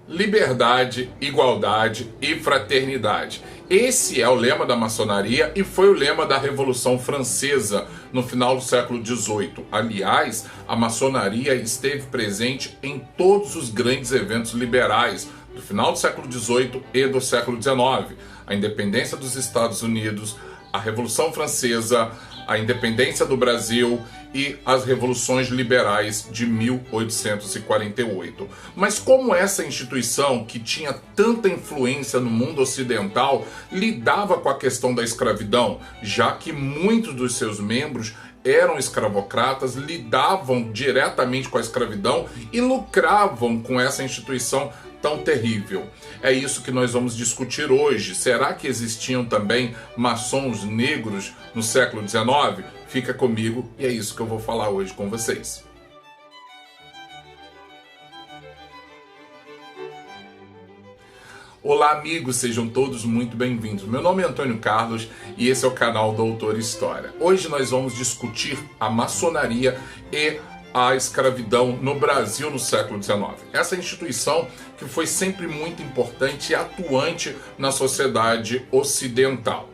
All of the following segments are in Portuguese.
Liberdade, igualdade e fraternidade. Esse é o lema da maçonaria e foi o lema da Revolução Francesa no final do século XVIII. Aliás, a maçonaria esteve presente em todos os grandes eventos liberais do final do século XVIII e do século XIX. A independência dos Estados Unidos, a Revolução Francesa, a independência do Brasil e as revoluções liberais de 1848. Mas como essa instituição, que tinha tanta influência no mundo ocidental, lidava com a questão da escravidão, já que muitos dos seus membros eram escravocratas, lidavam diretamente com a escravidão e lucravam com essa instituição tão terrível? É isso que nós vamos discutir hoje. Será que existiam também maçons negros no século XIX? Fica comigo e é isso que eu vou falar hoje com vocês. Olá amigos, sejam todos muito bem-vindos. Meu nome é Antônio Carlos e esse é o canal Doutor História. Hoje nós vamos discutir a maçonaria e a escravidão no Brasil no século XIX. Essa instituição que foi sempre muito importante e atuante na sociedade ocidental.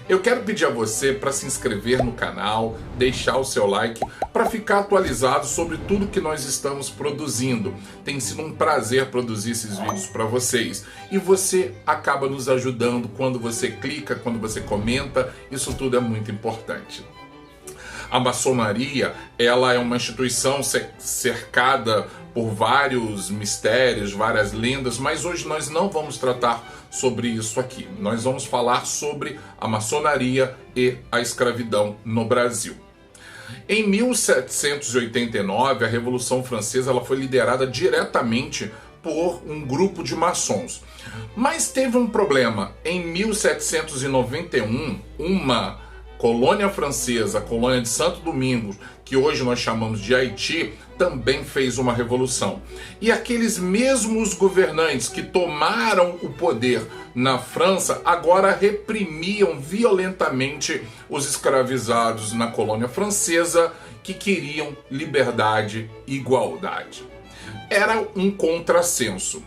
Eu quero pedir a você para se inscrever no canal, deixar o seu like, para ficar atualizado sobre tudo que nós estamos produzindo. Tem sido um prazer produzir esses vídeos para vocês. E você acaba nos ajudando quando você clica, quando você comenta. Isso tudo é muito importante. A maçonaria, ela é uma instituição cercada por vários mistérios, várias lendas, mas hoje nós não vamos tratar sobre isso aqui. Nós vamos falar sobre a maçonaria e a escravidão no Brasil. Em 1789, a Revolução Francesa ela foi liderada diretamente por um grupo de maçons. Mas teve um problema. Em 1791, uma colônia francesa, a colônia de Santo Domingo, que hoje nós chamamos de Haiti, também fez uma revolução. E aqueles mesmos governantes que tomaram o poder na França, agora reprimiam violentamente os escravizados na colônia francesa que queriam liberdade e igualdade. Era um contrassenso.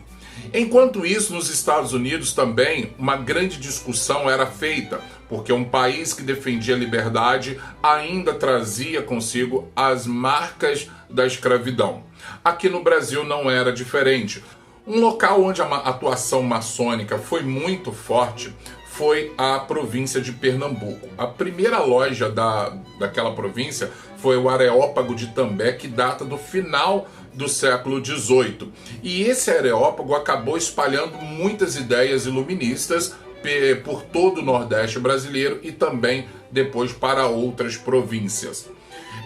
Enquanto isso, nos Estados Unidos também uma grande discussão era feita, porque um país que defendia a liberdade ainda trazia consigo as marcas da escravidão. Aqui no Brasil não era diferente. Um local onde a atuação maçônica foi muito forte foi a província de Pernambuco. A primeira loja daquela província foi o Areópago de També, que data do final do século XVIII. E esse Areópago acabou espalhando muitas ideias iluministas por todo o Nordeste brasileiro e também depois para outras províncias.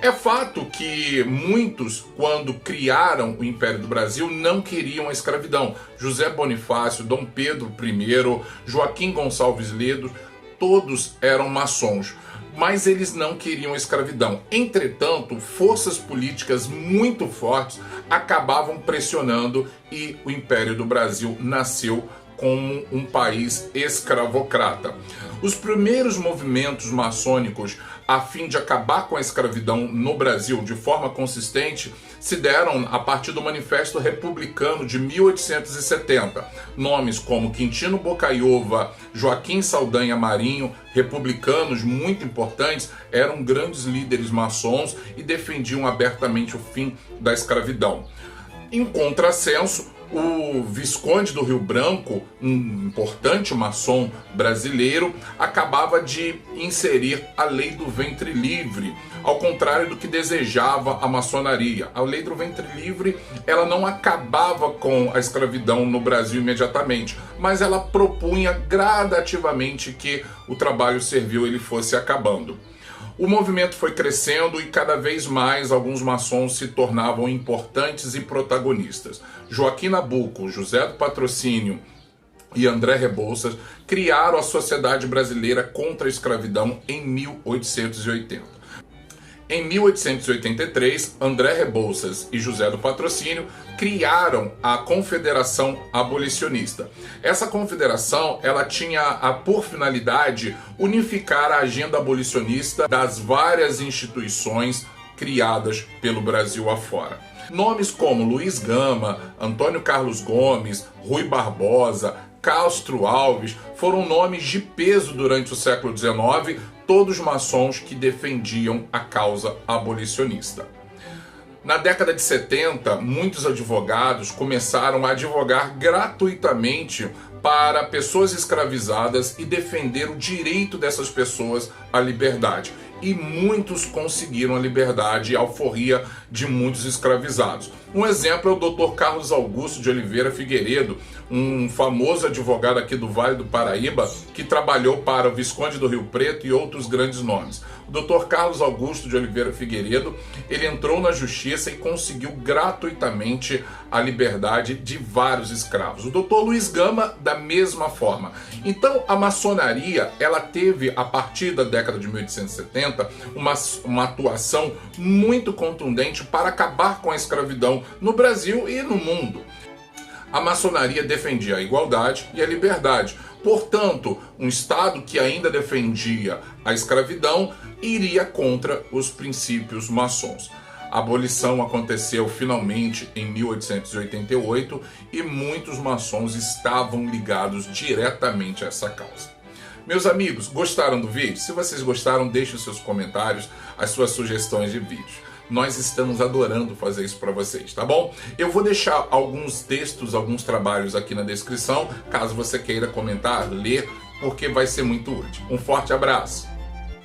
É fato que muitos, quando criaram o Império do Brasil, não queriam a escravidão. José Bonifácio, Dom Pedro I, Joaquim Gonçalves Ledo, todos eram maçons, mas eles não queriam a escravidão. Entretanto, forças políticas muito fortes acabavam pressionando e o Império do Brasil nasceu como um país escravocrata. Os primeiros movimentos maçônicos a fim de acabar com a escravidão no Brasil de forma consistente se deram a partir do Manifesto Republicano de 1870. Nomes como Quintino Bocaiúva, Joaquim Saldanha Marinho, republicanos muito importantes, eram grandes líderes maçons e defendiam abertamente o fim da escravidão. Em contrassenso, o Visconde do Rio Branco, um importante maçom brasileiro, acabava de inserir a Lei do Ventre Livre, ao contrário do que desejava a maçonaria. A Lei do Ventre Livre, ela não acabava com a escravidão no Brasil imediatamente, mas ela propunha gradativamente que o trabalho servil ele fosse acabando. O movimento foi crescendo e cada vez mais alguns maçons se tornavam importantes e protagonistas. Joaquim Nabuco, José do Patrocínio e André Rebouças criaram a Sociedade Brasileira contra a Escravidão em 1880. Em 1883, André Rebouças e José do Patrocínio criaram a Confederação Abolicionista. Essa confederação ela tinha por finalidade unificar a agenda abolicionista das várias instituições criadas pelo Brasil afora. Nomes como Luiz Gama, Antônio Carlos Gomes, Rui Barbosa, Castro Alves foram nomes de peso durante o século XIX, todos maçons que defendiam a causa abolicionista. Na década de 70, muitos advogados começaram a advogar gratuitamente para pessoas escravizadas e defender o direito dessas pessoas à liberdade. E muitos conseguiram a liberdade e a alforria de muitos escravizados. Um exemplo é o Dr. Carlos Augusto de Oliveira Figueiredo, um famoso advogado aqui do Vale do Paraíba, que trabalhou para o Visconde do Rio Preto e outros grandes nomes. O Dr. Carlos Augusto de Oliveira Figueiredo, ele entrou na justiça e conseguiu gratuitamente a liberdade de vários escravos. O Dr. Luiz Gama, da mesma forma. Então, a maçonaria, ela teve, a partir da década de 1870, uma atuação muito contundente para acabar com a escravidão no Brasil e no mundo. A maçonaria defendia a igualdade e a liberdade. Portanto, um Estado que ainda defendia a escravidão iria contra os princípios maçons. A abolição aconteceu finalmente em 1888 e muitos maçons estavam ligados diretamente a essa causa. Meus amigos, gostaram do vídeo? Se vocês gostaram, deixem os seus comentários, as suas sugestões de vídeos. Nós estamos adorando fazer isso para vocês, tá bom? Eu vou deixar alguns textos, alguns trabalhos aqui na descrição, caso você queira comentar, ler, porque vai ser muito útil. Um forte abraço!